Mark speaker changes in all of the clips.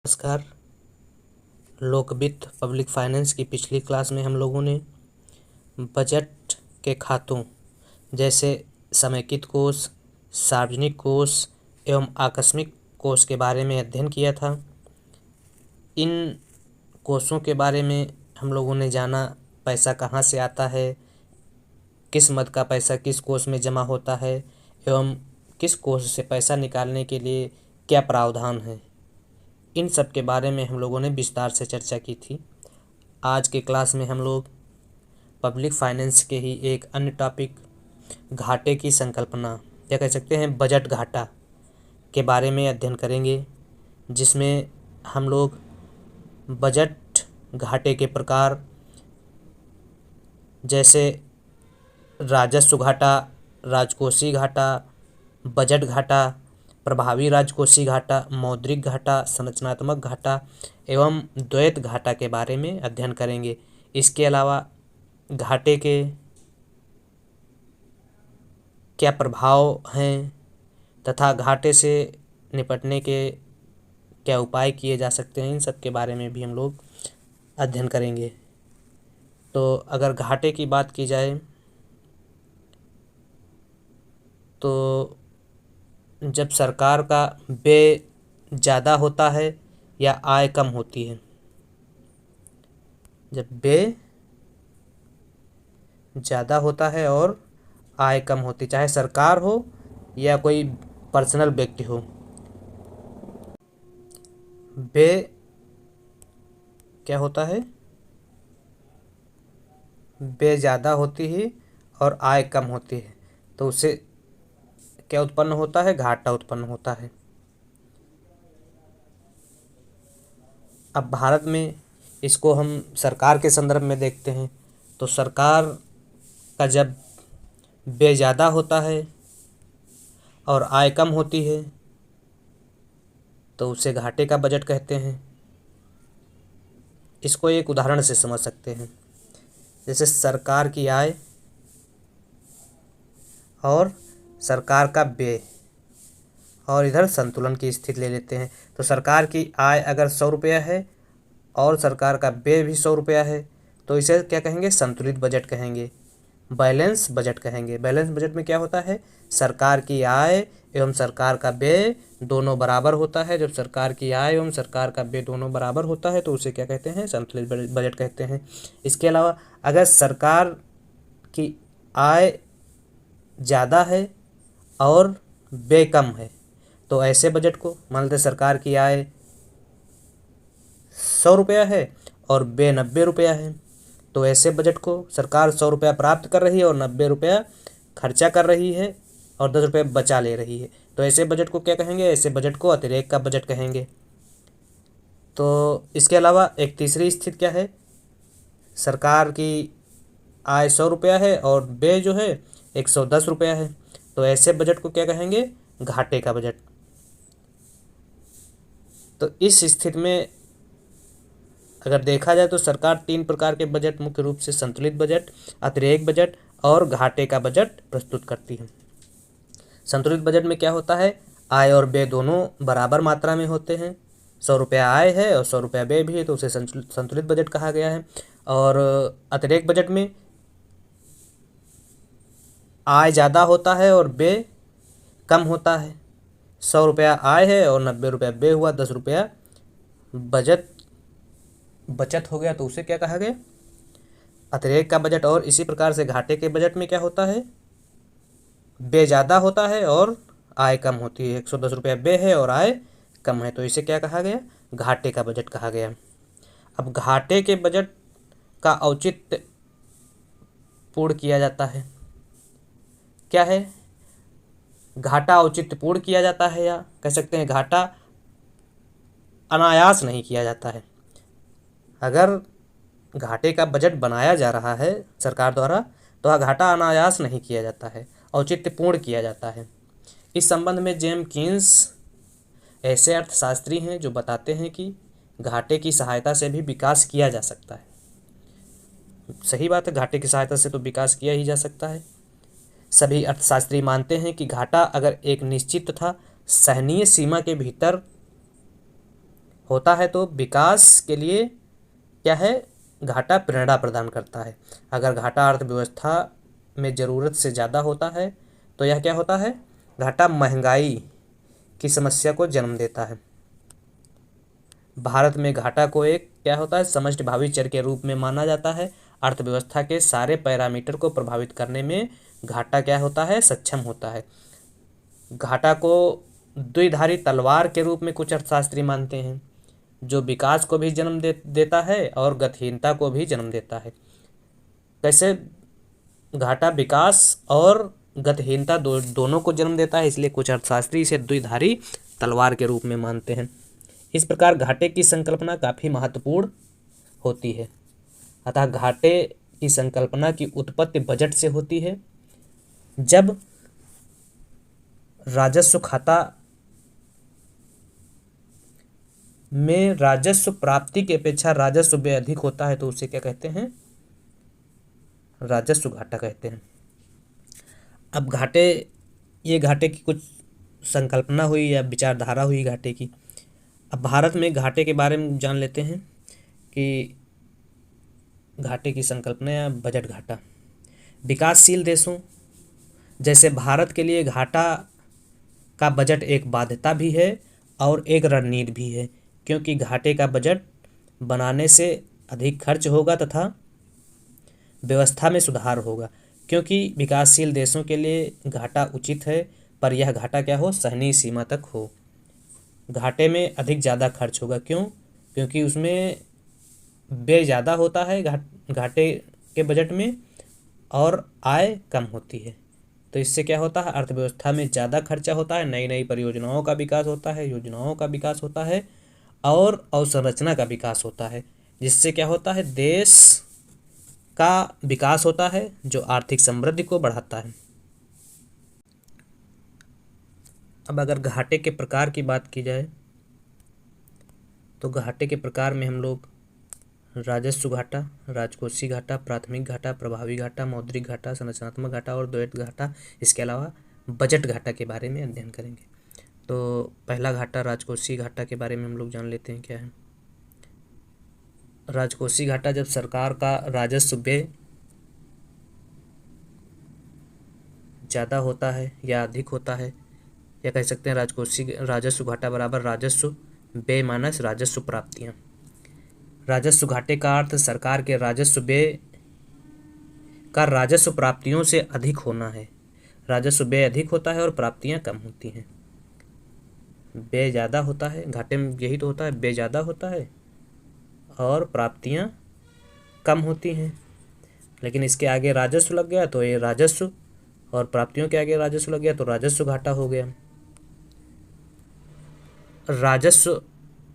Speaker 1: नमस्कार। लोक वित्त पब्लिक फाइनेंस की पिछली क्लास में हम लोगों ने बजट के खातों जैसे समेकित कोष, सार्वजनिक कोष एवं आकस्मिक कोष के बारे में अध्ययन किया था। इन कोषों के बारे में हम लोगों ने जाना पैसा कहाँ से आता है, किस मद का पैसा किस कोष में जमा होता है एवं किस कोष से पैसा निकालने के लिए क्या प्रावधान है। इन सब के बारे में हम लोगों ने विस्तार से चर्चा की थी। आज के क्लास में हम लोग पब्लिक फाइनेंस के ही एक अन्य टॉपिक घाटे की संकल्पना या कह सकते हैं बजट घाटा के बारे में अध्ययन करेंगे, जिसमें हम लोग बजट घाटे के प्रकार जैसे राजस्व घाटा, राजकोषीय घाटा, बजट घाटा, प्रभावी राजकोषीय घाटा, मौद्रिक घाटा, संरचनात्मक घाटा एवं द्वैत घाटा के बारे में अध्ययन करेंगे। इसके अलावा घाटे के क्या प्रभाव हैं तथा घाटे से निपटने के क्या उपाय किए जा सकते हैं, इन सब के बारे में भी हम लोग अध्ययन करेंगे। तो अगर घाटे की बात की जाए तो जब सरकार का व्यय ज़्यादा होता है या आय कम होती है, जब व्यय ज़्यादा होता है और आय कम होती, चाहे सरकार हो या कोई पर्सनल व्यक्ति हो, व्यय क्या होता है, व्यय ज़्यादा होती है और आय कम होती है, तो उससे क्या उत्पन्न होता है, घाटा उत्पन्न होता है। अब भारत में इसको हम सरकार के संदर्भ में देखते हैं तो सरकार का जब व्यय ज़्यादा होता है और आय कम होती है तो उसे घाटे का बजट कहते हैं। इसको एक उदाहरण से समझ सकते हैं, जैसे सरकार की आय और सरकार का व्यय और इधर संतुलन की स्थिति ले लेते हैं। तो सरकार की आय अगर 100 रुपया है और सरकार का व्यय भी 100 रुपया है तो इसे क्या कहेंगे, संतुलित बजट कहेंगे, बैलेंस बजट कहेंगे। बैलेंस बजट में क्या होता है, सरकार की आय एवं सरकार का व्यय दोनों बराबर होता है। जब सरकार की आय एवं सरकार का व्यय दोनों बराबर होता है तो उसे क्या कहते हैं, संतुलित बजट कहते हैं। इसके अलावा अगर सरकार की आय ज़्यादा है और व्यय कम है तो ऐसे बजट को, मान लेते सरकार की आय 100 रुपया है और व्यय 90 रुपया है, तो ऐसे बजट को सरकार 100 रुपया प्राप्त कर रही है और 90 रुपया खर्चा कर रही है और 10 रुपये बचा ले रही है, तो ऐसे बजट को क्या कहेंगे, ऐसे बजट को अतिरेक का बजट कहेंगे। तो इसके अलावा एक तीसरी स्थिति क्या है, सरकार की आय 100 रुपया है और व्यय जो है 110 रुपया है, तो ऐसे बजट को क्या कहेंगे, घाटे का बजट। तो इस स्थिति में अगर देखा जाए तो सरकार 3 प्रकार के बजट मुख्य रूप से संतुलित बजट, अतिरेक बजट और घाटे का बजट प्रस्तुत करती है। संतुलित बजट में क्या होता है, आय और व्यय दोनों बराबर मात्रा में होते हैं, 100 रुपया आय है और 100 रुपया व्यय भी है, तो उसे संतुलित बजट कहा गया है। और अतिरेक बजट में आय ज़्यादा होता है और व्यय कम होता है, 100 रुपया आय है और 90 रुपया व्यय हुआ, 10 रुपया बचत हो गया, तो उसे क्या कहा गया, अतिरेक का बजट। और इसी प्रकार से घाटे के बजट में क्या होता है, व्यय ज़्यादा होता है और आय कम होती है, 110 रुपया व्यय है और आय कम है, तो इसे क्या कहा गया, घाटे का बजट कहा गया। अब घाटे के बजट का औचित्य पूर्ण किया जाता है, क्या है, घाटा औचित्यपूर्ण किया जाता है या कह सकते हैं घाटा अनायास नहीं किया जाता है। अगर घाटे का बजट बनाया जा रहा है सरकार द्वारा तो वह घाटा अनायास नहीं किया जाता है, औचित्यपूर्ण किया जाता है। इस संबंध में जेम्स कीन्स ऐसे अर्थशास्त्री हैं जो बताते हैं कि घाटे की सहायता से भी विकास किया जा सकता है। सही बात है, घाटे की सहायता से तो विकास किया ही जा सकता है। सभी अर्थशास्त्री मानते हैं कि घाटा अगर एक निश्चित तथा सहनीय सीमा के भीतर होता है तो विकास के लिए क्या है, घाटा प्रेरणा प्रदान करता है। अगर घाटा अर्थव्यवस्था में ज़रूरत से ज़्यादा होता है तो यह क्या होता है, घाटा महंगाई की समस्या को जन्म देता है। भारत में घाटा को एक क्या होता है, समष्टि भावी चर के रूप में माना जाता है। अर्थव्यवस्था के सारे पैरामीटर को प्रभावित करने में घाटा क्या होता है, सक्षम होता है। घाटा को द्विधारी तलवार के रूप में कुछ अर्थशास्त्री मानते हैं, जो विकास को भी जन्म देता है और गतिहीनता को भी जन्म देता है। कैसे, घाटा विकास और गतिहीनता दोनों को जन्म देता है, इसलिए कुछ अर्थशास्त्री इसे द्विधारी तलवार के रूप में मानते हैं। इस प्रकार घाटे की संकल्पना काफ़ी महत्वपूर्ण होती है। अतः घाटे की संकल्पना की उत्पत्ति बजट से होती है। जब राजस्व खाता में राजस्व प्राप्ति की अपेक्षा राजस्व व्यय अधिक होता है तो उसे क्या कहते हैं, राजस्व घाटा कहते हैं। अब ये घाटे की कुछ संकल्पना हुई या विचारधारा हुई घाटे की। अब भारत में घाटे के बारे में जान लेते हैं कि घाटे की संकल्पना या बजट घाटा। विकासशील देशों जैसे भारत के लिए घाटा का बजट एक बाध्यता भी है और एक रणनीति भी है, क्योंकि घाटे का बजट बनाने से अधिक खर्च होगा तथा व्यवस्था में सुधार होगा। क्योंकि विकासशील देशों के लिए घाटा उचित है, पर यह घाटा क्या हो, सहनीय सीमा तक हो। घाटे में अधिक ज़्यादा खर्च होगा, क्यों, क्योंकि उसमें व्यय ज़्यादा होता है घाटे के बजट में और आय कम होती है। तो इससे क्या होता है, अर्थव्यवस्था में ज़्यादा खर्चा होता है, नई नई परियोजनाओं का विकास होता है, योजनाओं का विकास होता है और अवसंरचना का विकास होता है, जिससे क्या होता है, देश का विकास होता है जो आर्थिक समृद्धि को बढ़ाता है। अब अगर घाटे के प्रकार की बात की जाए तो घाटे के प्रकार में हम लोग राजस्व घाटा, राजकोषीय घाटा, प्राथमिक घाटा, प्रभावी घाटा, मौद्रिक घाटा, संरचनात्मक घाटा और द्वैत घाटा, इसके अलावा बजट घाटा के बारे में अध्ययन करेंगे। तो पहला घाटा राजकोषीय घाटा के बारे में हम लोग जान लेते हैं क्या है। राजकोषीय घाटा जब सरकार का राजस्व व्यय ज़्यादा होता है या अधिक होता है, या कह सकते हैं राजकोषीय राजस्व घाटा बराबर राजस्व व्यय माइनस राजस्व प्राप्तियाँ। राजस्व घाटे का अर्थ सरकार के राजस्व व्यय का राजस्व प्राप्तियों से अधिक होना है। राजस्व व्यय अधिक होता है और प्राप्तियां कम होती हैं। व्यय ज़्यादा होता है, घाटे में यही तो होता है, व्यय ज़्यादा होता है और प्राप्तियां कम होती हैं। लेकिन इसके आगे राजस्व लग गया तो ये राजस्व, और प्राप्तियों के आगे राजस्व लग गया तो राजस्व घाटा हो गया। राजस्व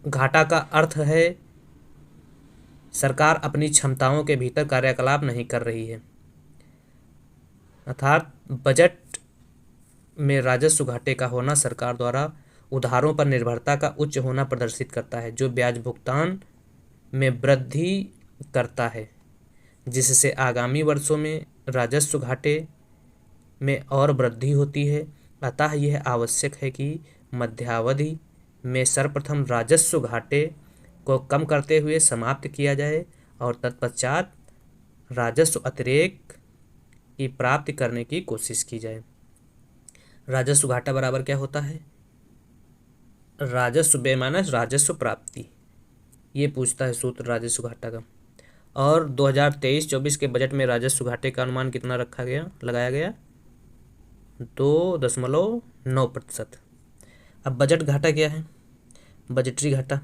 Speaker 1: घाटा का अर्थ है सरकार अपनी क्षमताओं के भीतर कार्यकलाप नहीं कर रही है, अर्थात बजट में राजस्व घाटे का होना सरकार द्वारा उधारों पर निर्भरता का उच्च होना प्रदर्शित करता है, जो ब्याज भुगतान में वृद्धि करता है, जिससे आगामी वर्षों में राजस्व घाटे में और वृद्धि होती है। अतः यह आवश्यक है कि मध्यावधि में सर्वप्रथम राजस्व घाटे को कम करते हुए समाप्त किया जाए और तत्पश्चात राजस्व अतिरेक की प्राप्ति करने की कोशिश की जाए। राजस्व घाटा बराबर क्या होता है, राजस्व व्यय माइनस राजस्व प्राप्ति, ये पूछता है सूत्र राजस्व घाटा का। और 2023-24 के बजट में राजस्व घाटे का अनुमान कितना लगाया गया 2.9%। अब बजट घाटा क्या है, बजटरी घाटा।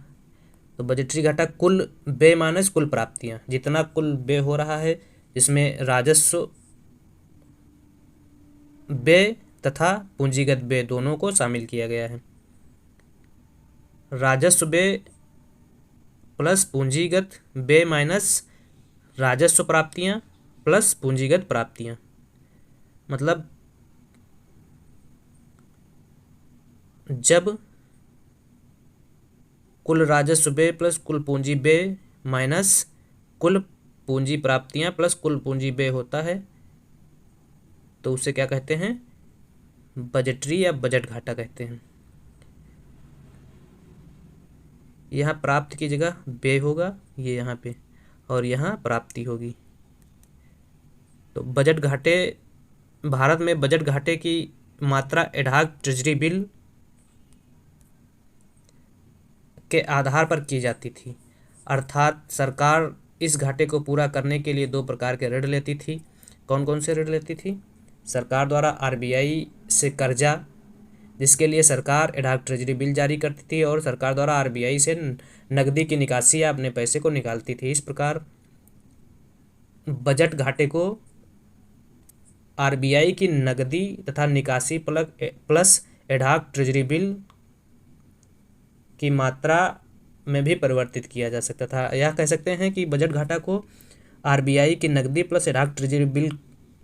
Speaker 1: तो बजटरी घाटा कुल व्यय माइनस कुल प्राप्तियाँ, जितना कुल व्यय हो रहा है इसमें राजस्व व्यय तथा पूंजीगत व्यय दोनों को शामिल किया गया है। राजस्व व्यय प्लस पूंजीगत व्यय माइनस राजस्व प्राप्तियाँ प्लस पूंजीगत प्राप्तियाँ, मतलब जब कुल राजस्व व्यय प्लस कुल पूंजी व्यय माइनस कुल पूंजी प्राप्तियां प्लस कुल पूंजी व्यय होता है तो उसे क्या कहते हैं, बजटरी या बजट घाटा कहते हैं। यहाँ प्राप्त की जगह व्यय होगा, ये यहाँ पे, और यहाँ प्राप्ति होगी। तो बजट घाटे, भारत में बजट घाटे की मात्रा एडहॉक ट्रेजरी बिल के आधार पर की जाती थी, अर्थात सरकार इस घाटे को पूरा करने के लिए दो प्रकार के ऋण लेती थी। कौन कौन से ऋण लेती थी? सरकार द्वारा आरबीआई से कर्जा, जिसके लिए सरकार एडहॉक ट्रेजरी बिल जारी करती थी, और सरकार द्वारा आरबीआई से नकदी की निकासी या अपने पैसे को निकालती थी। इस प्रकार बजट घाटे को आरबीआई की नकदी तथा निकासी प्लस एडहॉक ट्रेजरी बिल की मात्रा में भी परिवर्तित किया जा सकता था। यह कह सकते हैं कि बजट घाटा को आरबीआई की नकदी प्लस एडहॉक ट्रेजरी बिल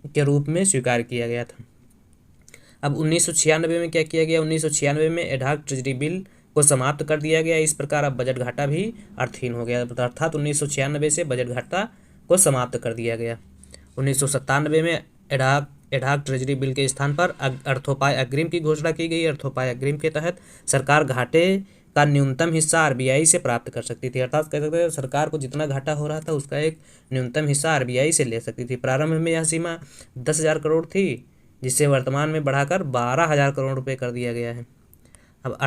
Speaker 1: के रूप में स्वीकार किया गया था। अब 1996 में क्या किया गया? 1996 में एडहॉक ट्रेजरी बिल को समाप्त कर दिया गया। इस प्रकार अब बजट घाटा भी अर्थहीन हो गया, अर्थात 1996 से बजट घाटा को समाप्त कर दिया गया। 1997 में एडहॉक ट्रेजरी बिल के स्थान पर अर्थोपाय अग्रिम की घोषणा की गई। अर्थोपाय अग्रिम के तहत सरकार घाटे का न्यूनतम हिस्सा आरबीआई से प्राप्त कर सकती थी, अर्थात कह सकते हैं सरकार को जितना घाटा हो रहा था उसका एक न्यूनतम हिस्सा आरबीआई से ले सकती थी। प्रारंभ में यह सीमा 10,000 करोड़ थी, जिसे वर्तमान में बढ़ाकर 12,000 करोड़ रुपये कर दिया गया है। अब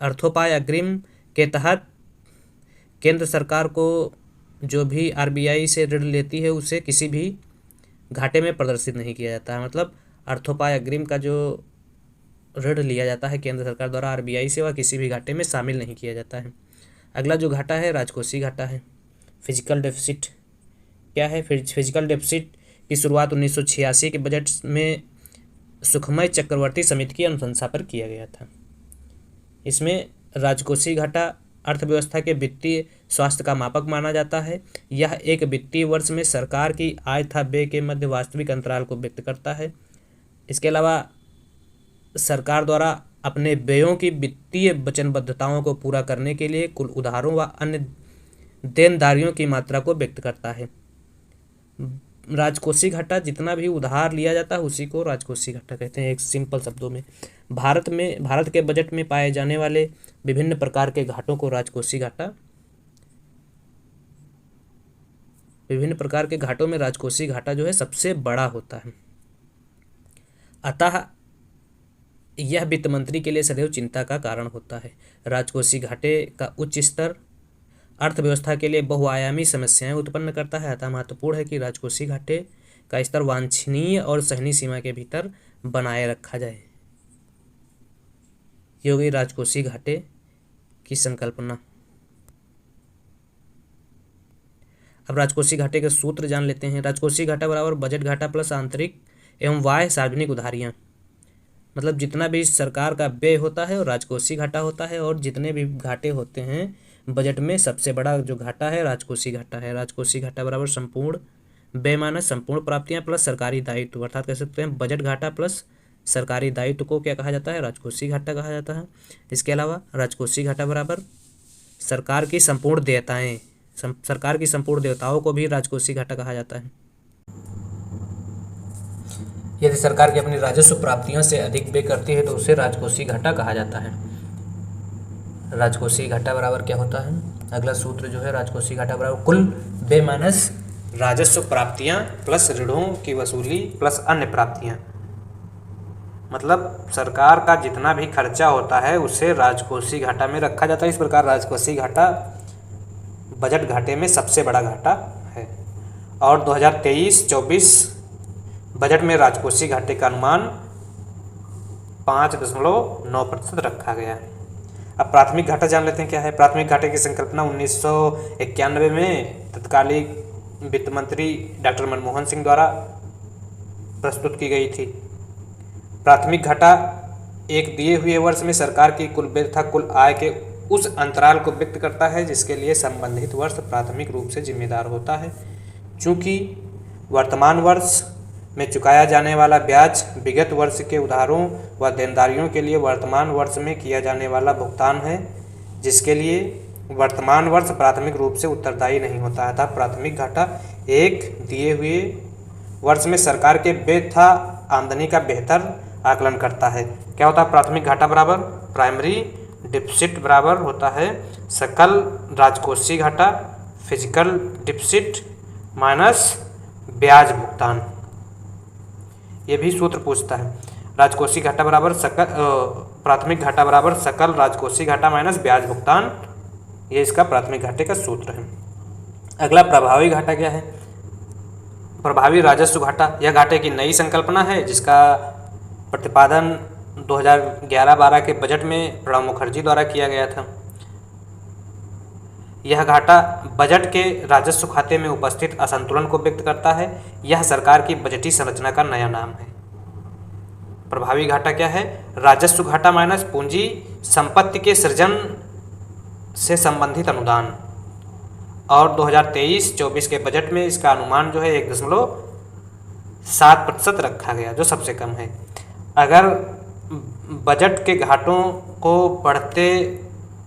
Speaker 1: अर्थोपाय अग्रिम के तहत केंद्र सरकार को जो भी आरबीआई से ऋण लेती है उसे किसी भी घाटे में प्रदर्शित नहीं किया जाता है। मतलब अर्थोपाय अग्रिम का जो ऋण लिया जाता है केंद्र सरकार द्वारा आरबीआई से, वह किसी भी घाटे में शामिल नहीं किया जाता है। अगला जो घाटा है राजकोषीय घाटा है। फिजिकल डेफिसिट क्या है? फिजिकल डेफिसिट की शुरुआत 1986 के बजट में सुखमय चक्रवर्ती समिति की अनुशंसा पर किया गया था। इसमें राजकोषीय घाटा अर्थव्यवस्था के वित्तीय स्वास्थ्य का मापक माना जाता है। यह एक वित्तीय वर्ष में सरकार की आय तथा व्यय के मध्य वास्तविक अंतराल को व्यक्त करता है। इसके अलावा सरकार द्वारा अपने व्ययों की वित्तीय वचनबद्धताओं को पूरा करने के लिए कुल उधारों व अन्य देनदारियों की मात्रा को व्यक्त करता है। राजकोषीय घाटा, जितना भी उधार लिया जाता है उसी को राजकोषीय घाटा कहते हैं। एक सिंपल शब्दों में भारत के बजट में पाए जाने वाले विभिन्न प्रकार के घाटों को राजकोषीय घाटा, विभिन्न प्रकार के घाटों में राजकोषीय घाटा जो है सबसे बड़ा होता है। अतः यह वित्त मंत्री के लिए सदैव चिंता का कारण होता है। राजकोषीय घाटे का उच्च स्तर अर्थव्यवस्था के लिए बहुआयामी समस्याएं उत्पन्न करता है। अतः महत्वपूर्ण है कि राजकोषीय घाटे का स्तर वांछनीय और सहनीय सीमा के भीतर बनाए रखा जाए। ये हो गई राजकोषीय घाटे की संकल्पना। अब राजकोषीय घाटे के सूत्र जान लेते हैं। राजकोषीय घाटा बराबर बजट घाटा प्लस आंतरिक एवं बाह्य सार्वजनिक उधारियां। मतलब जितना भी सरकार का व्यय होता है और राजकोषीय घाटा होता है, और जितने भी घाटे होते हैं बजट में सबसे बड़ा जो घाटा है राजकोषीय घाटा है। राजकोषीय घाटा बराबर संपूर्ण व्यय माइनस संपूर्ण प्राप्तियां प्लस सरकारी दायित्व, अर्थात कह सकते हैं बजट घाटा प्लस सरकारी दायित्व को क्या कहा जाता है? राजकोषीय घाटा कहा जाता है। इसके अलावा राजकोषीय घाटा बराबर सरकार की संपूर्ण देयताएं, सरकार की संपूर्ण देयताओं को भी राजकोषीय घाटा कहा जाता है। यदि सरकार की अपनी राजस्व प्राप्तियों से अधिक व्यय करती है तो उसे राजकोषीय घाटा कहा जाता है। राजकोषीय घाटा बराबर क्या होता है? अगला सूत्र जो है राजकोषीय घाटा बराबर कुल व्यय माइनस राजस्व प्राप्तियां प्लस ऋणों की वसूली प्लस अन्य प्राप्तियां। मतलब सरकार का जितना भी खर्चा होता है उसे राजकोषीय घाटा में रखा जाता है। इस प्रकार राजकोषीय घाटा बजट घाटे में सबसे बड़ा घाटा है। और 2023-24 बजट में राजकोषीय घाटे का अनुमान 5.9% रखा गया है। अब प्राथमिक घाटा जान लेते हैं क्या है। प्राथमिक घाटे की संकल्पना 1991 में तत्कालीन वित्त मंत्री डॉक्टर मनमोहन सिंह द्वारा प्रस्तुत की गई थी। प्राथमिक घाटा एक दिए हुए वर्ष में सरकार की कुल व्यय तथा कुल आय के उस अंतराल को व्यक्त करता है जिसके लिए संबंधित वर्ष प्राथमिक रूप से जिम्मेदार होता है। चूँकि वर्तमान वर्ष में चुकाया जाने वाला ब्याज विगत वर्ष के उधारों व देनदारियों के लिए वर्तमान वर्ष में किया जाने वाला भुगतान है, जिसके लिए वर्तमान वर्ष प्राथमिक रूप से उत्तरदायी नहीं होता है। प्राथमिक घाटा एक दिए हुए वर्ष में सरकार के व्यय तथा आमदनी का बेहतर आकलन करता है। क्या होता है? प्राथमिक घाटा बराबर प्राइमरी डिफिसिट बराबर होता है सकल राजकोषीय घाटा फिजिकल डिफिसिट माइनस ब्याज भुगतान। ये भी सूत्र पूछता है। राजकोषीय घाटा बराबर सकल प्राथमिक घाटा बराबर सकल राजकोषीय घाटा माइनस ब्याज भुगतान, ये इसका प्राथमिक घाटे का सूत्र है। अगला प्रभावी घाटा क्या है? प्रभावी राजस्व घाटा, यह घाटे की नई संकल्पना है जिसका प्रतिपादन 2011-12 के बजट में प्रणब मुखर्जी द्वारा किया गया था। यह घाटा बजट के राजस्व खाते में उपस्थित असंतुलन को व्यक्त करता है। यह सरकार की बजटीय संरचना का नया नाम है। प्रभावी घाटा क्या है? राजस्व घाटा माइनस पूंजी संपत्ति के सृजन से संबंधित अनुदान, और 2023-24 के बजट में इसका अनुमान जो है 1.7% रखा गया, जो सबसे कम है। अगर बजट के घाटों को बढ़ते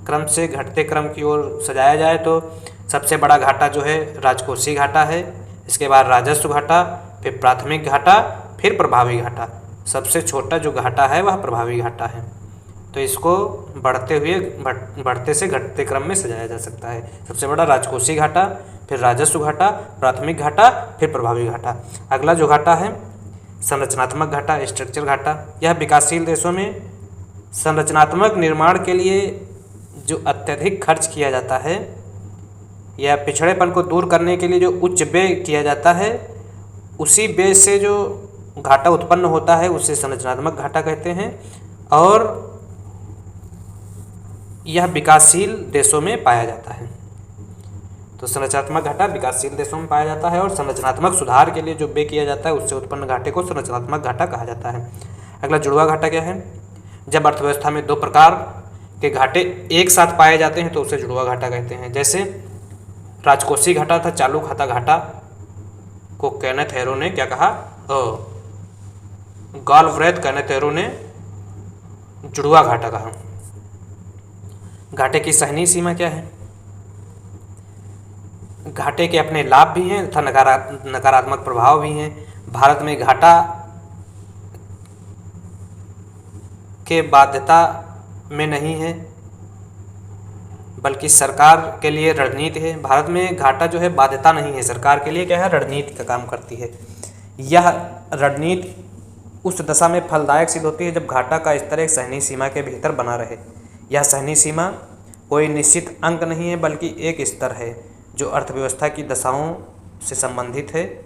Speaker 1: क्रम से घटते क्रम की ओर सजाया जाए तो सबसे बड़ा घाटा जो है राजकोषीय घाटा है, इसके बाद राजस्व घाटा, फिर प्राथमिक घाटा, फिर प्रभावी घाटा। सबसे छोटा जो घाटा है वह प्रभावी घाटा है। तो इसको बढ़ते से घटते क्रम में सजाया जा सकता है। सबसे बड़ा राजकोषीय घाटा, फिर राजस्व घाटा, प्राथमिक घाटा, फिर प्रभावी घाटा। अगला जो घाटा है संरचनात्मक घाटा, स्ट्रक्चर घाटा। यह विकासशील देशों में संरचनात्मक निर्माण के लिए जो अत्यधिक खर्च किया जाता है या पिछड़ेपन को दूर करने के लिए जो उच्च व्यय किया जाता है, उसी व्यय से जो घाटा उत्पन्न होता है उसे संरचनात्मक घाटा कहते हैं, और यह विकासशील देशों में पाया जाता है। तो संरचनात्मक घाटा विकासशील देशों में पाया जाता है, और संरचनात्मक सुधार के लिए जो व्यय किया जाता है उससे उत्पन्न घाटे को संरचनात्मक घाटा कहा जाता है। अगला जुड़वा घाटा क्या है? जब अर्थव्यवस्था में दो प्रकार के घाटे एक साथ पाए जाते हैं तो उसे जुड़वा घाटा कहते हैं। जैसे राजकोषीय घाटा था चालू खाता घाटा को केनेथ हेरो ने क्या कहा? गालब्रेथ केनेथ हेरो ने जुड़वा घाटा कहा। घाटे की सहनीय सीमा क्या है? घाटे के अपने लाभ भी हैं तथा नकारात्मक प्रभाव भी हैं। भारत में घाटा के बाध्यता में नहीं है बल्कि सरकार के लिए रणनीति है। भारत में घाटा जो है बाध्यता नहीं है, सरकार के लिए क्या है? रणनीति का काम करती है। यह रणनीति उस दशा में फलदायक सिद्ध होती है जब घाटा का स्तर एक सहनीय सीमा के भीतर बना रहे। यह सहनीय सीमा कोई निश्चित अंक नहीं है बल्कि एक स्तर है जो अर्थव्यवस्था की दशाओं से संबंधित है।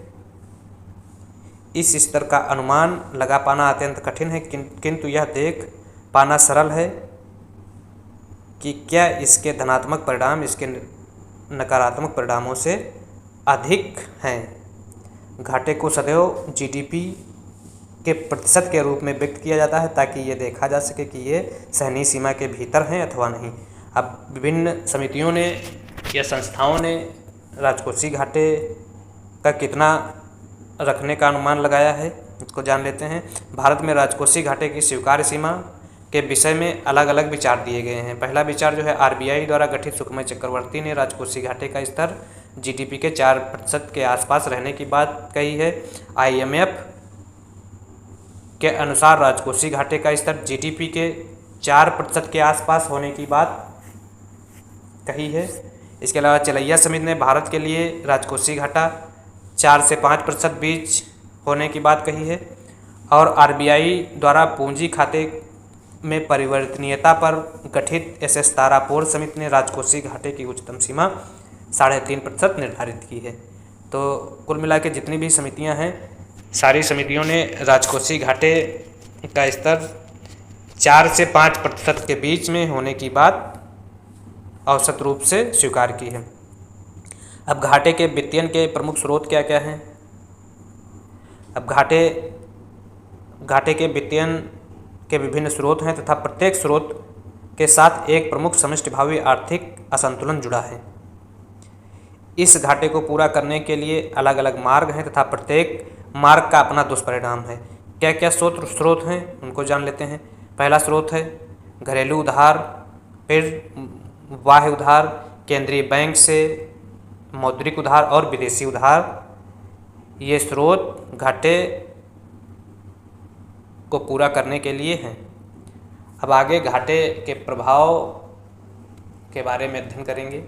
Speaker 1: इस स्तर का अनुमान लगा पाना अत्यंत कठिन है, किंतु यह देख पाना सरल है कि क्या इसके धनात्मक परिणाम इसके नकारात्मक परिणामों से अधिक हैं। घाटे को सदैव जीडीपी के प्रतिशत के रूप में व्यक्त किया जाता है ताकि ये देखा जा सके कि ये सहनीय सीमा के भीतर हैं अथवा नहीं। अब विभिन्न समितियों ने या संस्थाओं ने राजकोषीय घाटे का कितना रखने का अनुमान लगाया है, इसको जान लेते हैं। भारत में राजकोषीय घाटे की स्वीकार्य सीमा के विषय में अलग अलग विचार दिए गए हैं। पहला विचार जो है आरबीआई द्वारा गठित सुखमय चक्रवर्ती ने राजकोषीय घाटे का स्तर जीडीपी के 4% के आसपास रहने की बात कही है। आईएमएफ के अनुसार राजकोषीय घाटे का स्तर जीडीपी के 4% के आसपास होने की बात कही है। इसके अलावा चलैया समिति ने भारत के लिए राजकोषीय घाटा 4 से 5% बीच होने की बात कही है, और आरबीआई द्वारा पूंजी खाते में परिवर्तनीयता पर गठित एसएस तारापोर समिति ने राजकोषीय घाटे की उच्चतम सीमा 3.5% निर्धारित की है। तो कुल मिला के जितनी भी समितियां हैं, सारी समितियों ने राजकोषीय घाटे का स्तर 4 से 5% के बीच में होने की बात औसत रूप से स्वीकार की है। अब घाटे के वित्तीयन के प्रमुख स्रोत क्या क्या हैं? अब घाटे के वित्तीयन के विभिन्न स्रोत हैं तथा प्रत्येक स्रोत के साथ एक प्रमुख समष्टिभावी आर्थिक असंतुलन जुड़ा है। इस घाटे को पूरा करने के लिए अलग अलग मार्ग हैं तथा प्रत्येक मार्ग का अपना दुष्परिणाम है। क्या क्या स्रोत हैं उनको जान लेते हैं। पहला स्रोत है घरेलू उधार, फिर बाह्य उधार, केंद्रीय बैंक से मौद्रिक उधार और विदेशी उधार। ये स्रोत घाटे को पूरा करने के लिए हैं। अब आगे घाटे के प्रभाव के बारे में अध्ययन करेंगे।